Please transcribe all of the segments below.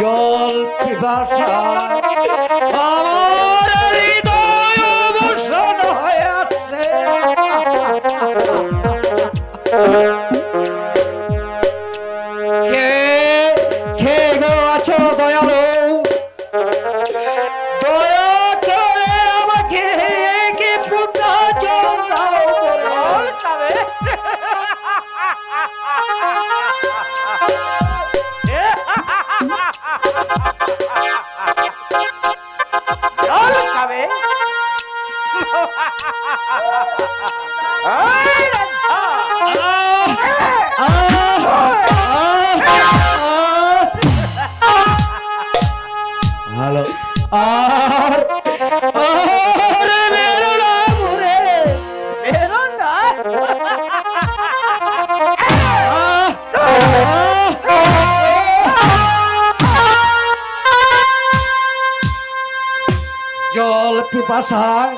জল পিপাসা আমার হৃদয় অবসান হয়ে আসছে। কে গো আছো দয়ালু, দয়া করে আমাকে কি ফুটা জল দাও। হ্যালো আর মেরো না ঘুরে মেরো না। জল পিপাসায়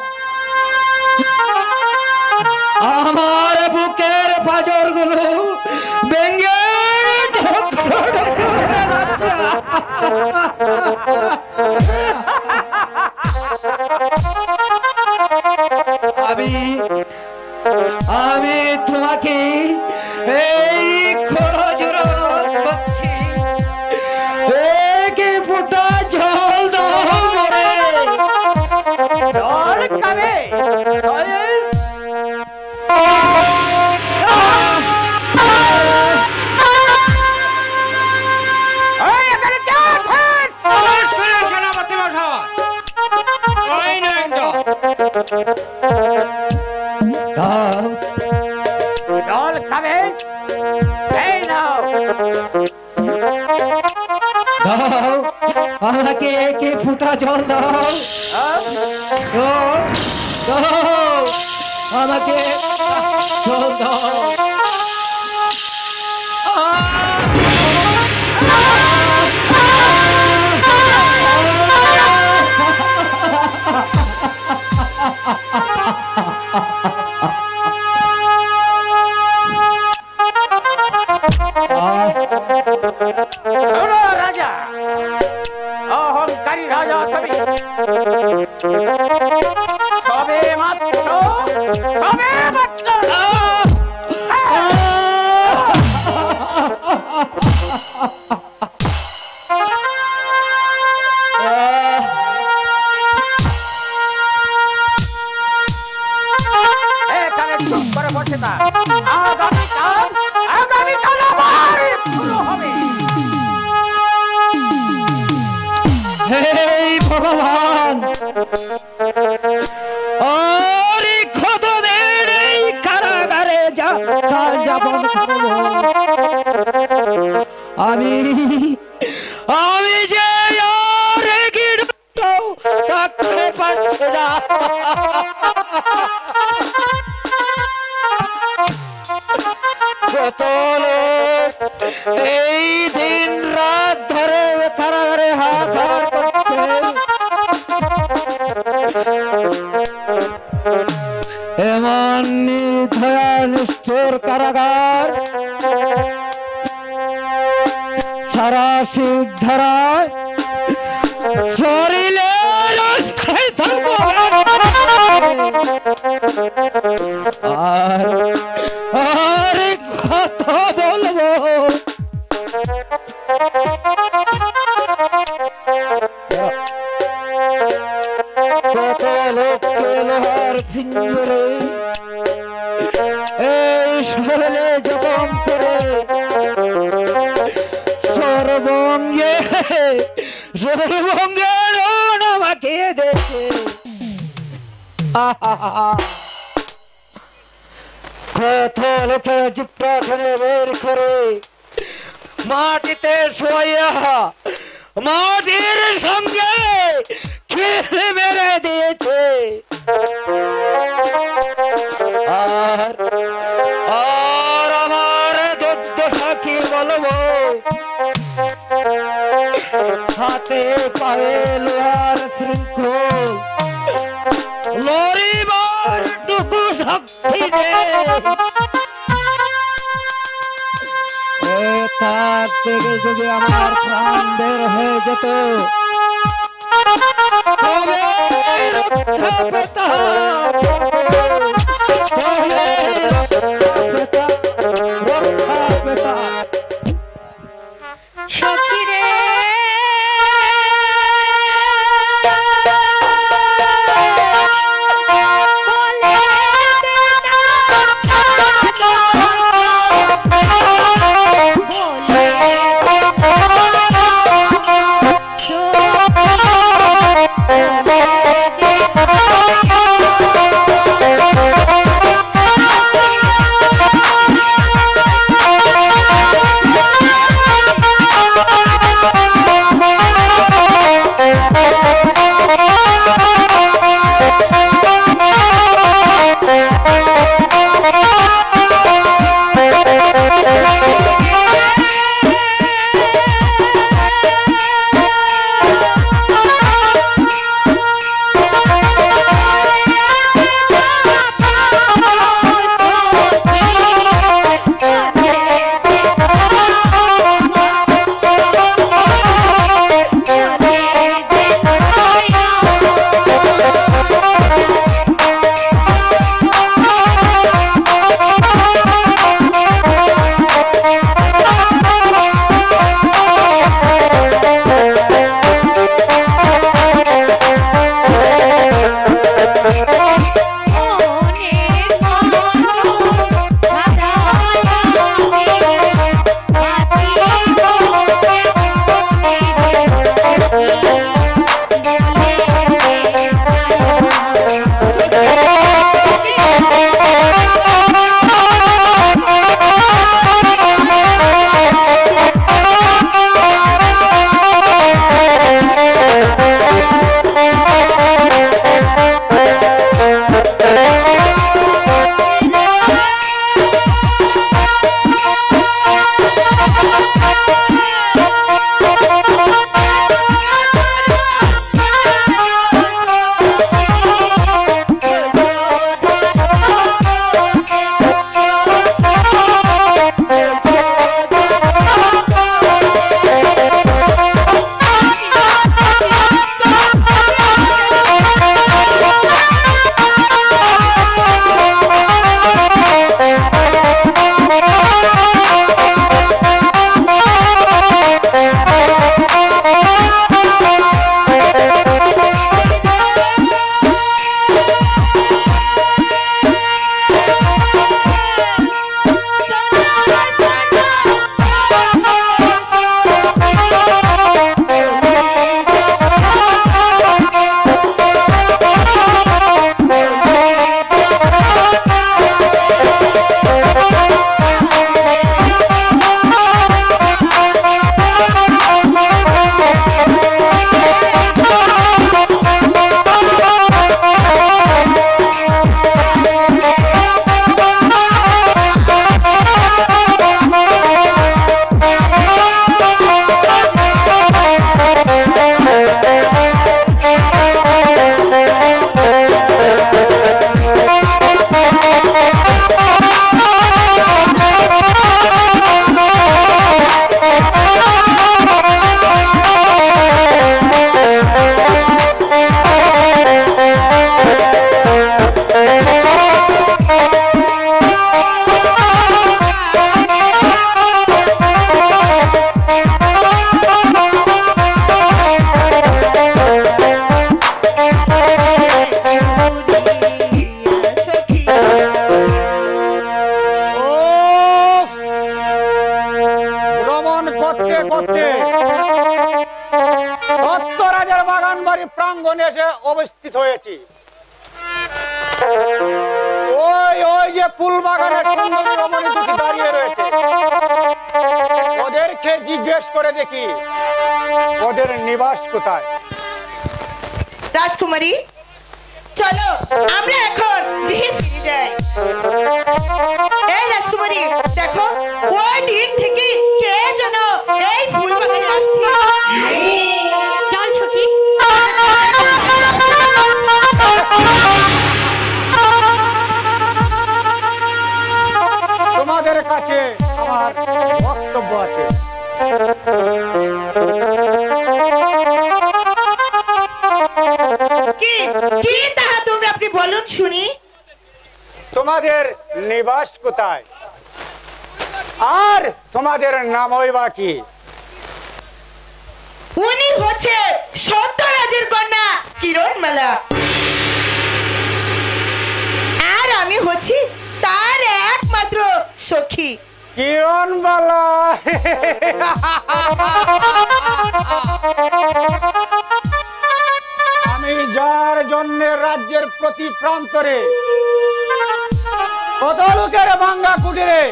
আমার বুকের পাঁজর গুলো ভেঙে আমি তোমাকে এই খোঁজর করছি, দেখে ফুটা জল দাও মরে। জল খাবে জল খাবে দাও আমাকে একে ফুটা জল দাও, দাও আমাকে জল দাও। শোনো রাজা, অহংকারী রাজা তুমি সবে মাত্র এখানে চুপ করে বসে থাক। আগামীকাল আবার শুরু হবে। হে ভগবান, ওরে খোদাদের এই কারাগারে যাপন করব আমি যে আর থাকতে পারছি না। এই দিন রাত ধরে কারাগারে হাহাকার করছে, এমন নির্দয়া নিষ্ঠুর কারাগার সারা শীত ধারায় শরীরে আর কথা বলবো। কত লোককে লোহার পিঞ্জরে এই শরলে জখম করে সর্বঙ্গে সর্বঙ্গে আমাকে দেখে কত লোকে জিপটা টেনে বের করে মাটিতে শোয়া মাটির সঙ্গে খেলে মেরে দিয়েছে আর আর আমার দুর্দশা কি বলবো হাতে পায়ে লোহার শৃঙ্খল লড়িবার টুকু শক্তি নেই তার থেকে যদি আমার প্রাণ বের হয়ে যেত তবে রক্ষা পেতাম সখী রে রাজকুমারী প্রাঙ্গণে এসে অবস্থিত হয়েছি। ওই ওই যে ফুল বাগানের সুন্দরী রমণী দুটি দাঁড়িয়ে রয়েছে, ওদেরকে জিজ্ঞেস করে দেখি ওদের নিবাস কোথায়। রাজকুমারী, চলো আমরা এখন গৃহে ফিরে যাই। এই রাজকুমারী, দেখো ওই দিক থেকে কে যেন এই ফুল বাগানে আসছে। চল সখী। তোমাদের কাছে আমার বক্তব্য আছে। কি কি তাহা তুমি আপনি বলুন শুনি। তোমাদের নিবাস কোথায় আর তোমাদের নামই বা কি? উনি হচ্ছে সত্যরাজের কন্যা কিরণমালা, আর আমি হচ্ছি তার একমাত্র সখী কিরণবালা। আমি যার জন্য রাজ্যের প্রতি প্রান্তরে কত লোকের ভাঙ্গা কুটিরে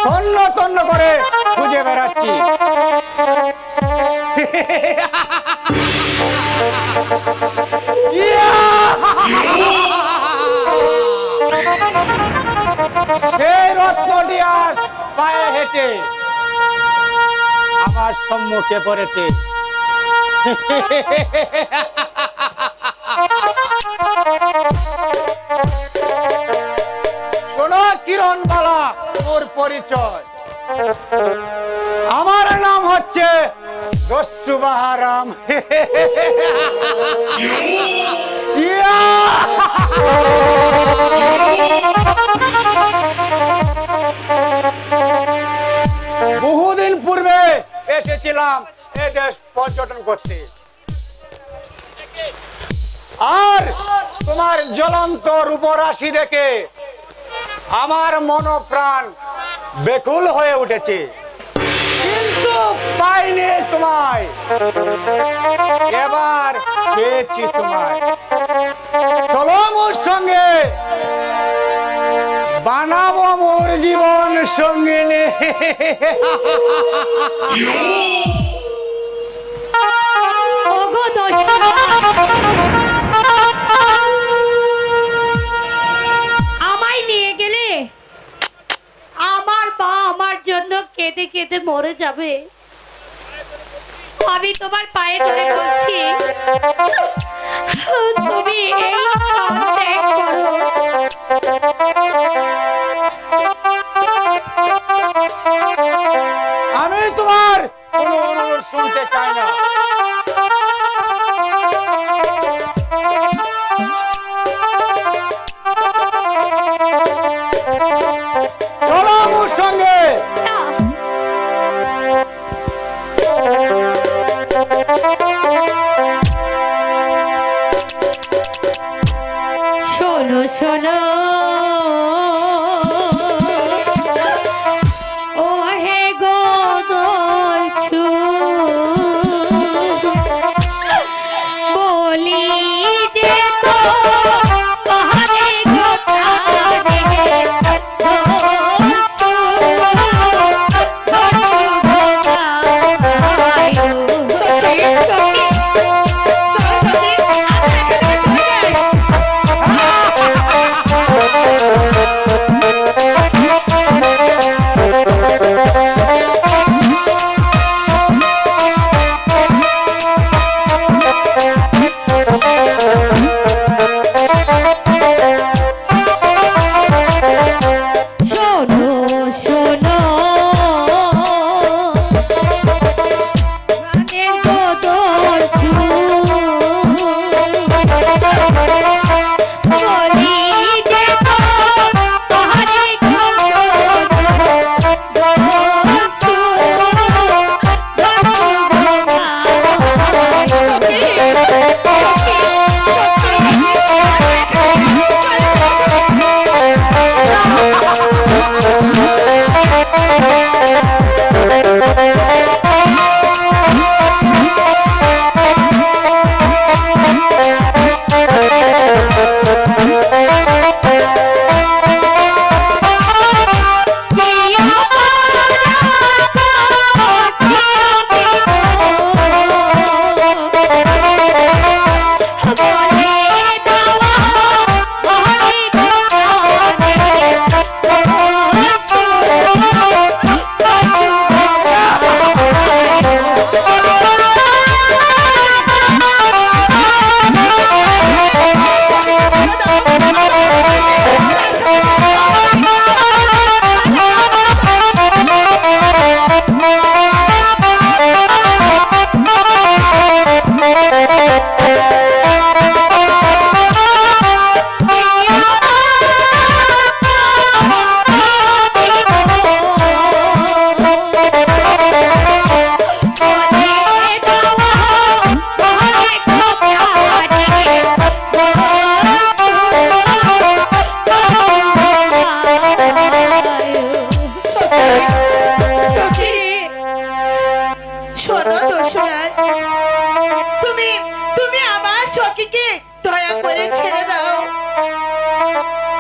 তন্ন তন্ন করে খুঁজে বেড়াচ্ছি, সেই রত্নটি আজ পায়ে হেঁটে আমার সম্মুখে পড়েছে। শোনো কিরণবালা, ওর পরিচয়। আমার নাম হচ্ছে দস্যুবাহারাম। বহুদিন পূর্বে এসেছিলাম এ দেশ পর্যটন করতে, আর তোমার জ্বলন্ত রূপরাশি দেখে আমার মনপ্রাণ বেকুল হয়ে উঠেছে, কিন্তু পাইনি তোমায়। এবার পেয়েছি তোমায়। চলো মোর সঙ্গে, বানাবো মোর জীবন সঙ্গিনী। ওগো দস্যু, আমায় নিয়ে গেলে আমার মা আমার জন্য কেঁদে কেঁদে মরে যাবে। আমি তোমার পায়ে ধরে বলছি, তুমি এই স্থান ত্যাগ করো। আমি তোমার কোনো অনুরোধ শুনতে চাই না। চলো আমার সঙ্গে। না, শোনো শোনো ও হে গো দস্যু, বলি যে তো পাহাড়ে গো প্রাণে দস্যু, দস্যু ভোগায়ু। সখী, চলো সখী, আমরা এখান থেকে চলে যাই।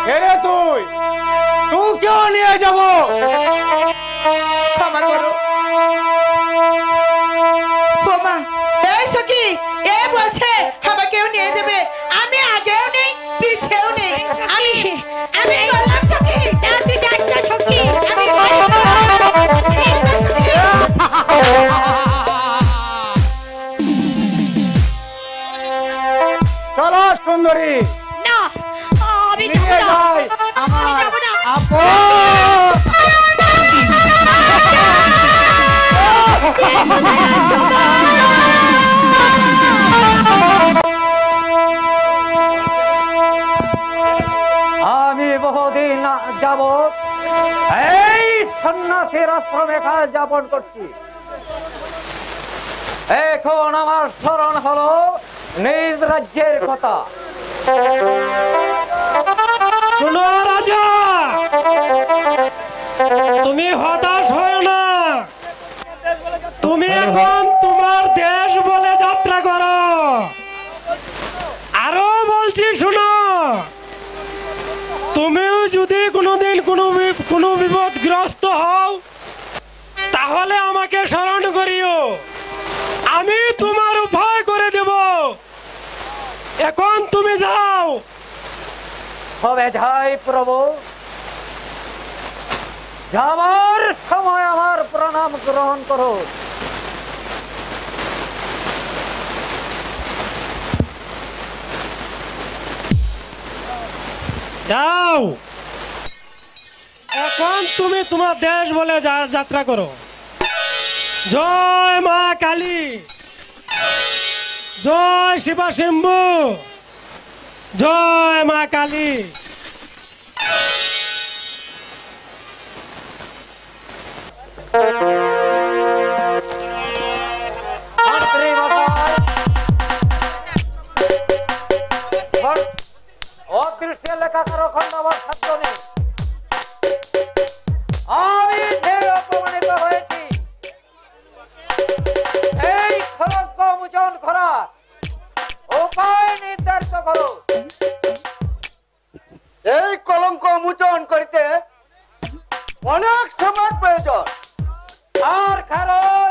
রে তুই কেউ নিয়ে যাব ক্ষমা করো বোমা। এই সখী এ বলছে আমাকেও নিয়ে যাবে, আমি আগেও নেই পিছেও নেই, আমি আমি বললাম সখী তুই যাস না সখী, আমি বললাম সখী। চলো সুন্দরী না আমি নিয়ে যাব না, যাই আমার যাব না। আপন। আমি বহুদিন যাবৎ এই সন্ন্যাসীর আশ্রমে কাল যাপন করছি। এখন আমার স্মরণ হলো নিজ রাজ্যের কথা। শোনো রাজা, তুমি হতাশ হও না, তুমি এখন তোমার দেশ বলে যাত্রা করো। আরো বলছি শোনো, তুমিও যদি কোনোদিন কোনো বিপদগ্রস্ত হও তাহলে আমাকে স্মরণ করিও, আমি তোমার উপায় করে দেব। এখন তুমি যাও। হবে যাই প্রভু, যাবার সময় আমার প্রণাম গ্রহণ করো। যাও, এখন তুমি তোমার দেশ বলে যাত্রা করো। জয় মা কালী, জয় শিবা শম্ভু, জয় মা কালী। মন্ত্রী মশাই, অদৃষ্টে লেখা কারো খণ্ডাবার সাধ্য নেই। আমি যে অপমানিত হয়েছি, এই খড়গ মোচন করার উপায় নির্ধারিত করো। এই কলঙ্ক মোচন করিতে অনেক সময় প্রয়োজন। আর কারণ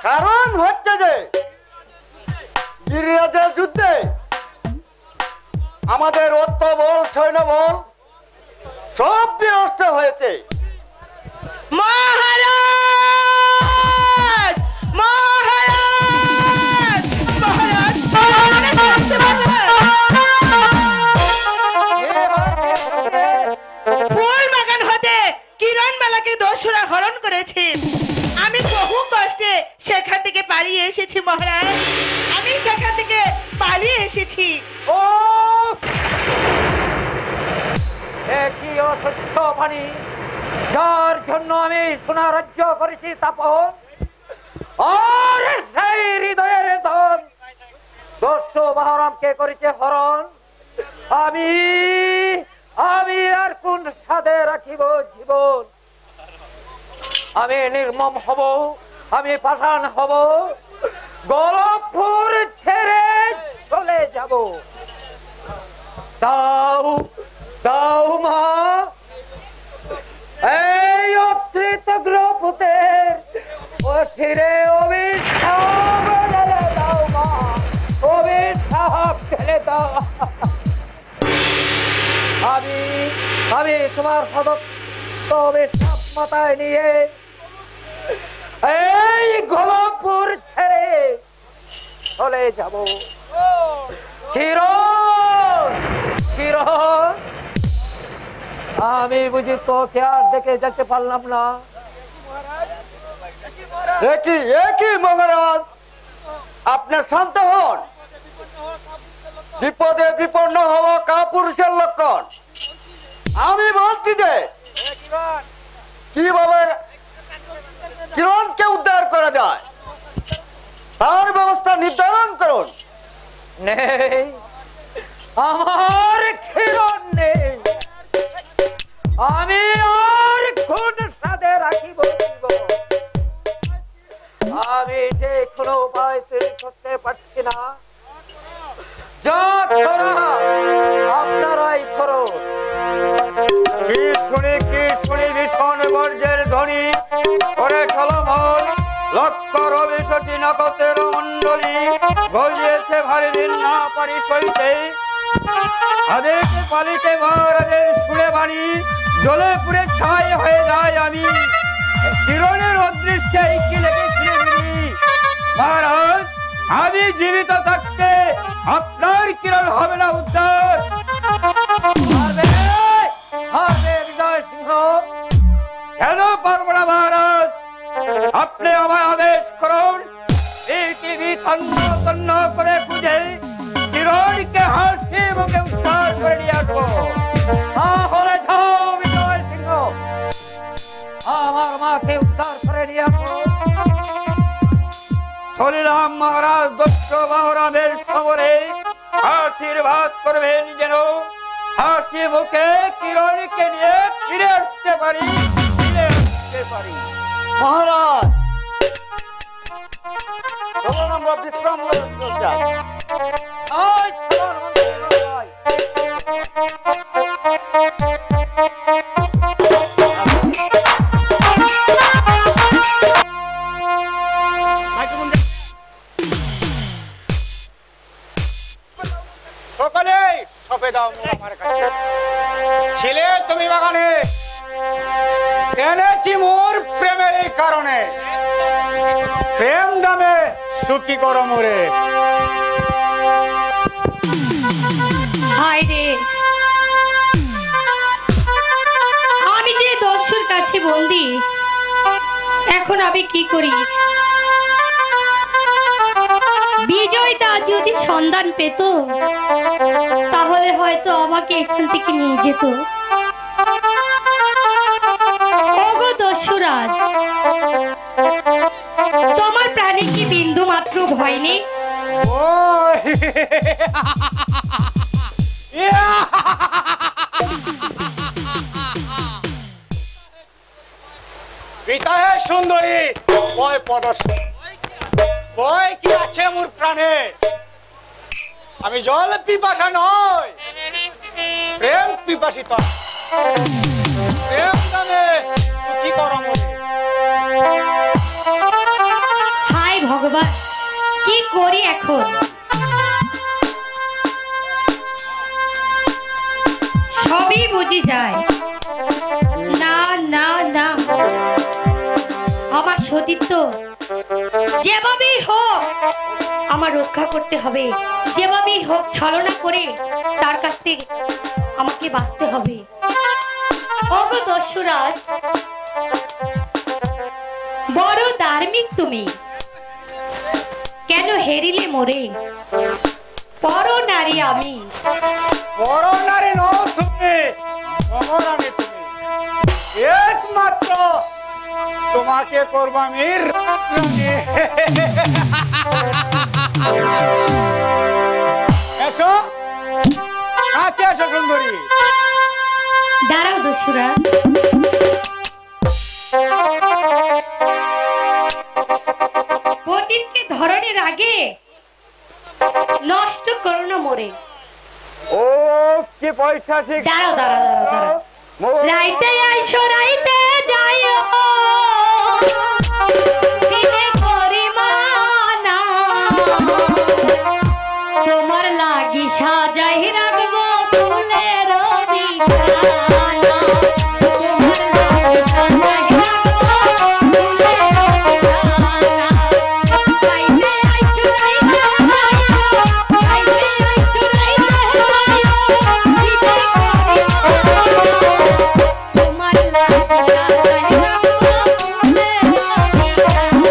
কারণ হচ্ছে যে গিরিরাজের যুদ্ধে আমাদের অর্থবল সৈন্যবল সব বিনষ্ট হয়েছে। মহারাজ মহারাজ মহারাজ ফুল বাগান হতে কিরণ বালাকে দস্যুরা হরণ করেছে। আমি বহু কষ্টে সেখান থেকে পালিয়ে এসেছি মহারাজ, আমি সেখান থেকে পালিয়ে এসেছি। ও কি অসহ্য বাণী, যার জন্য আমি সোনা রাজ্য করেছি তাপন, আর সেই হৃদয়ের ধন দস্যু বাহরামকে করেছে হরণ। আমি আমি আর কোন সাধে রাখিব জীবন? আমি নির্মম হব, আমি পাষাণ হব, গোলকপুর ছেড়ে চলে যাব। দাও দাও মা, এই অকৃতজ্ঞ পুতের অচিরে অভিশাপ ঢেলে দাও মা, অভিশাপ ঢেলে দাও। আমি তোমার প্রদত্ত অভিশাপ মাথায় নিয়ে এই গোলকপুর ছেড়ে চলে যাব। কিরণ কিরণ, আমি বুঝি তোকে আর দেখে যেতে পারলাম না। একই মহারাজ, আপনার শান্ত হন। বিপদে বিপন্ন হওয়া কাপুরুষের লক্ষণ। আমি বলছি যে কিভাবে কিরণকে উদ্ধার করা যায় তার ব্যবস্থা নির্ধারণ করুন। নেই, আমার কিরণ নেই, আমি আর কোন সাথে রাখিব জীবন? আমি যে কোনো উপায় তৈরি করতে পারছি না। যা করা নগতের মণ্ডলী গজিয়েছে ভারী দিন না পারি সইতে আদেশ পালিতে মহারাজের সুরে বাণী জলে পুরে ছাই হয়ে যায় আমি কিরণের অদৃশ্যে কি লেগে ফিরে ফিরি মহারাজ আমি জীবিত থাকতে আপনার কিরণ হবে না উদ্ধার হৃদয় সিংহ কেন পারবো না মহারাজ আপনি আমায় আদেশ করুন পৃথিবী তন্ন তন্ন করে খুঁজে কিরণকে হাসি মুখে উদ্ধার করে নিয়ে আসবো তাহলে যাও বিজয় সিংহ আমার মাকে উদ্ধার করে নিয়ে আসো চলিলাম মহারাজ দত্ত বাহরামের খবরে আশীর্বাদ করবেন যেন হাসি মুখে কিরণকে নিয়ে ফিরে আসতে পারি মহারাজ চলুন আমরা বিশ্রাম যাই। সকালে সপে দাও আমার কাছে ছিলে তুমি বাগানে এনেছি মোর প্রেমের এই কারণে প্রেম দামে সুখী করো মোরে হায় রে আমি যে দস্যুর কাছে বন্দি এখন আমি কি করি বিজয়দা যদি সন্ধান পেত তাহলে হয়তো আমাকে এখান থেকে নিয়ে যেত ওগো দস্যুরাজ তোমার প্রাণে কি বিন্দু মাত্র ভয় নেই পিতাহে সুন্দরী ভয় প্রদর্শন ভয় কি আছে মোর প্রাণে আমি জল পিপাসা নয় প্রেম পিপাসিত প্রেম দামে কি করো হায় ভগবান কি করি এখন সবই বুঝি যায় না না না আমার সতীত্ব যেভাবেই হোক আমার রক্ষা করতে হবে যেভাবেই হোক ছলনা করে তার কাছ থেকে আমাকে বাঁচতে হবে ওগো দস্যুরাজ বড় ধার্মিক তুমি কেন হেরিলে মোরে পর নারী আমি বড় নারী নও তুমি মহারানী তুমি একমাত্র তোমাকে করবো আমি এসো কাছে এসো সুন্দরী দাঁড়াও দস্যুরা পতিতকে ধরনের আগে নষ্ট করো না মোরে ও কি পয়সা ঠিক দাঁড়াও দাঁড়াও দাঁড়াও দাঁড়াও রাইতে আইসো রাইতে যাইও দিনে করি মানা তোমার লাগি সাজাই রাখবো ফুলের বিছানা তোমার লাগি সাজাই রাখবো ফুলের বিছানা রাইতে আইসো রাইতে যাইও রাইতে আইসো রাইতে যাইও দিনে করি তোমার লাগি সাজাই রাখবো ফুলের বিছানা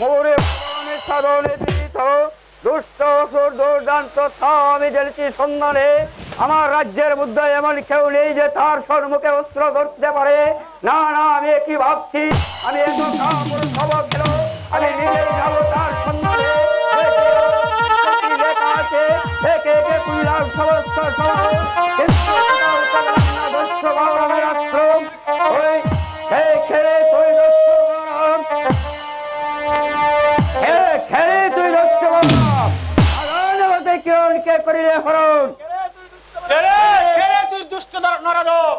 মোরে ভগবানের সাধনে পীড়িত দুষ্ট অসুর দুর্দান্ত আমি জেনেছি সন্ধানে। আমার রাজ্যের মধ্যে এমন কেউ নেই যে তার সম্মুখে অস্ত্র ধরতে পারে। না না, আমি কি ভাবছি, আমি এত কাপড় খবর খেলো, আমি নিজেই যাবো তার সন্ধানে। লেখা আছে একে একে কুইলার সমস্ত সমাজ, কিন্তু দস্যু বাবরামের আশ্রম ওই খেলে তুই দস্যু বাবরাম, খেলে তুই দস্যু বাবরাম আদালতে কিরণকে করিলে হরণ। তুই দুষ্ট নরাধম,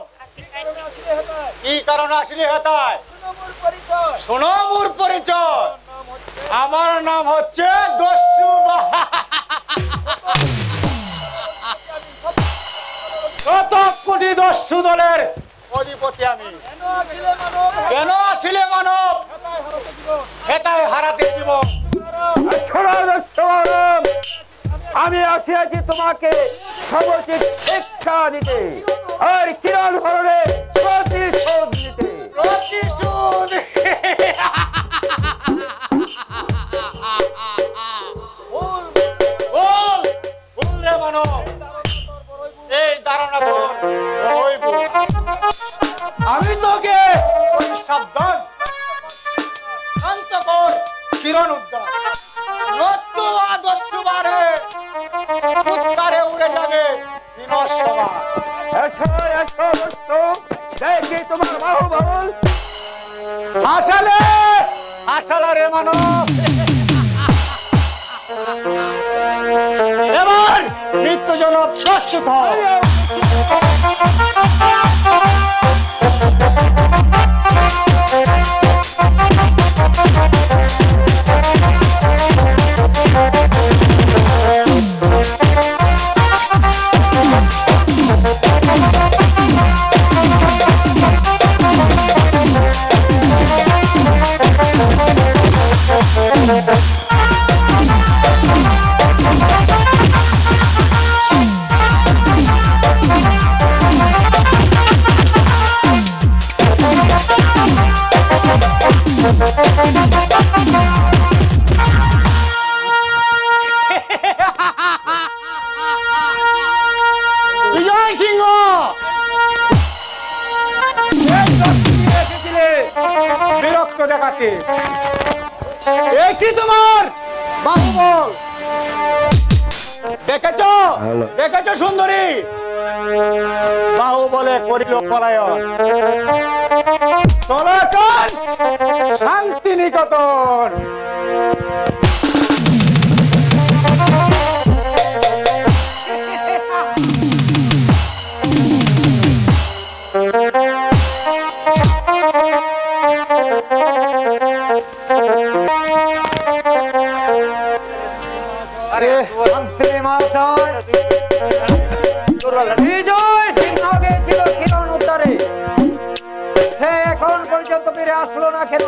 কি কারণে আসলি হেতায়? শোনো মোর পরিচয়, আমার নাম হচ্ছে দস্যু শত কোটি দস্যু দলের অধিপতি আমি। কেন আসিলে মানব হেতায় হারাতে দিব? আমি আসিয়াছি তোমাকে সমুচিত শিক্ষা দিতে আর কিরণ হরণের প্রতিশোধ দিতে। প্রতিশোধ? বল রে মানব, এই ধারণা তোর হইব। আমি তোকে সাবধান শান্ত কর, কিরণ উদ্যান নতুন আদর্শ বাড়ে উত্তারে উড়ে যাবে বিনশ্বর। এসো এসো দস্যু, দেখি তোমার বাহুবল। আসলে আসলে রে মানব, এবার মৃত্যুজনক প্রস্তুত হয়। বিজয় সিংহ বিরক্ত দেখাচ্ছে, এ কি তোমার বাহুবল? দেখেছো দেখেছো সুন্দরী, বাহুবলে করিল পলায়ন। চলো চল শান্তি নিকেতন। বিজয় সিংহ গেছিল কিরণ উদ্ধারে, সে এখন পর্যন্ত ফিরে আসলো না কেন?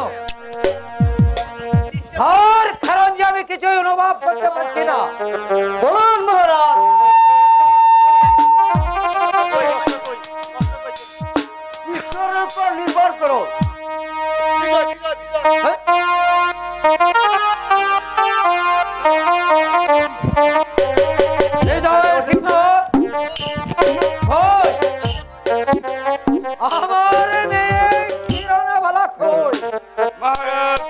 আর কারণ যে আমি কিছুই অনুভব করতে পারছি না। বলুন মহারাজ। ঈশ্বরের উপর নির্ভর করো। বিজয় সিংহ আমার মেয়ে কিরণে বালা কই? মহারাজ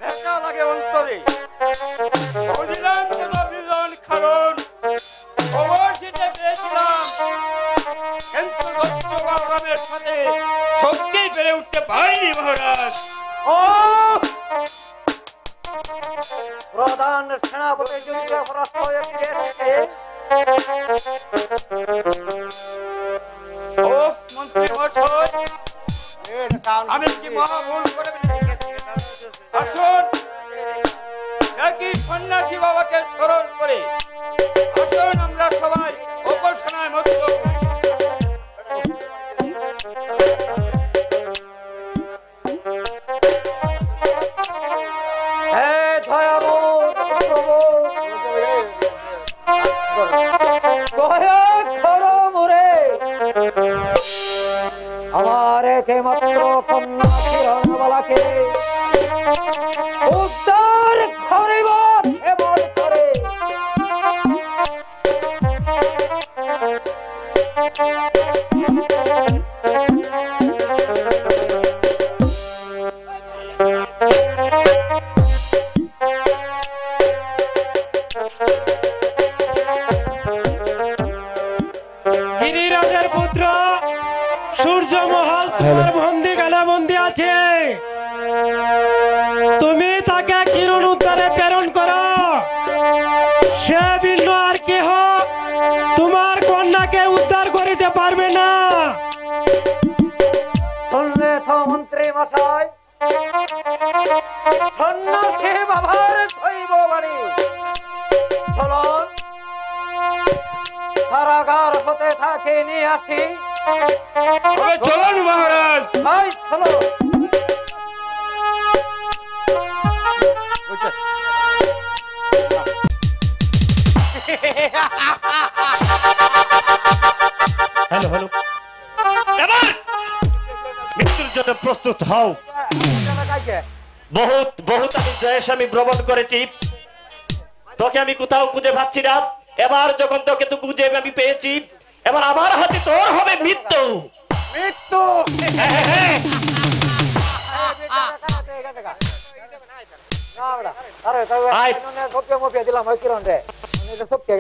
দেখা লাগে অন্তরে বলিলাম তো বিজন কারণ খবর দিতে পেয়েছিলাম, কিন্তু দস্যু বাবরামের সাথে শক্তি বেড়ে উঠতে পারিনি মহারাজ। ও প্রধান সেনাপতি যুদ্ধে পরাস্ত হয়ে ফিরে এসেছে। ও মন্ত্রী মশাই, আমি কি মহা ভুল করে ফেলেছি? আসুন দেখি সন্ন্যাসী বাবাকে স্মরণ করে আসুন আমরা সবাই উপাসনায় মগ্ন হই। হে দয়াময় প্রভু, দয়া করো মোরে, আমার একমাত্র কন্যা থেকে উদ্ধার করিব কেমন করে। গিরিরাজের পুত্র সূর্যমহল তোমার বন্দিখানে বন্দি আছে। তুমি তাকে কিরণ উদ্ধারে প্রেরণ করো। সে ভিন্ন আর কেহ তোমার কন্যাকে উদ্ধার করিতে পারবে না। শুনলে তো মন্ত্রী মশাই, সন্ন্যাসী বাবার শৈব বাণী। চলুন কারাগার হতে থাকে নিয়ে আসি। চলুন মহারাজ। ভাই চলো। হ্যালো হ্যালো, এবার মৃত্যুর জন্য প্রস্তুত হও। বহুত বহুত আমি দেশ আমি ভ্রমণ করেছি, তোকে আমি কোথাও খুঁজে পাচ্ছি না। এবার যখন তোকে তো খুঁজে আমি পেয়েছি, এবার আমার হাতে তোর হবে মৃত্যু। মৃত্যু আয়। দিলাম ওই কিরণ রে সত্যি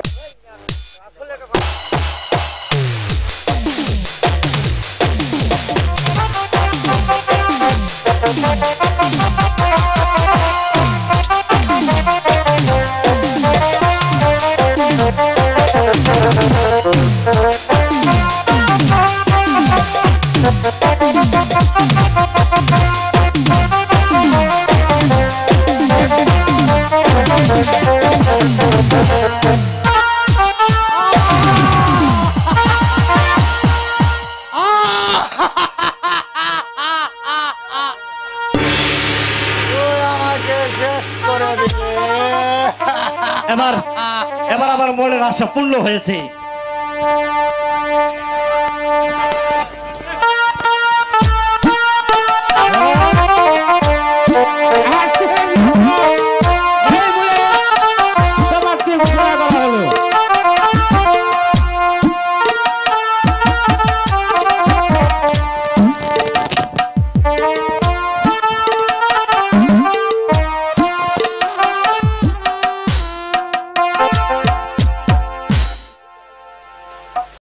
এবার এবার আমার মনের আশা পূর্ণ হয়েছে।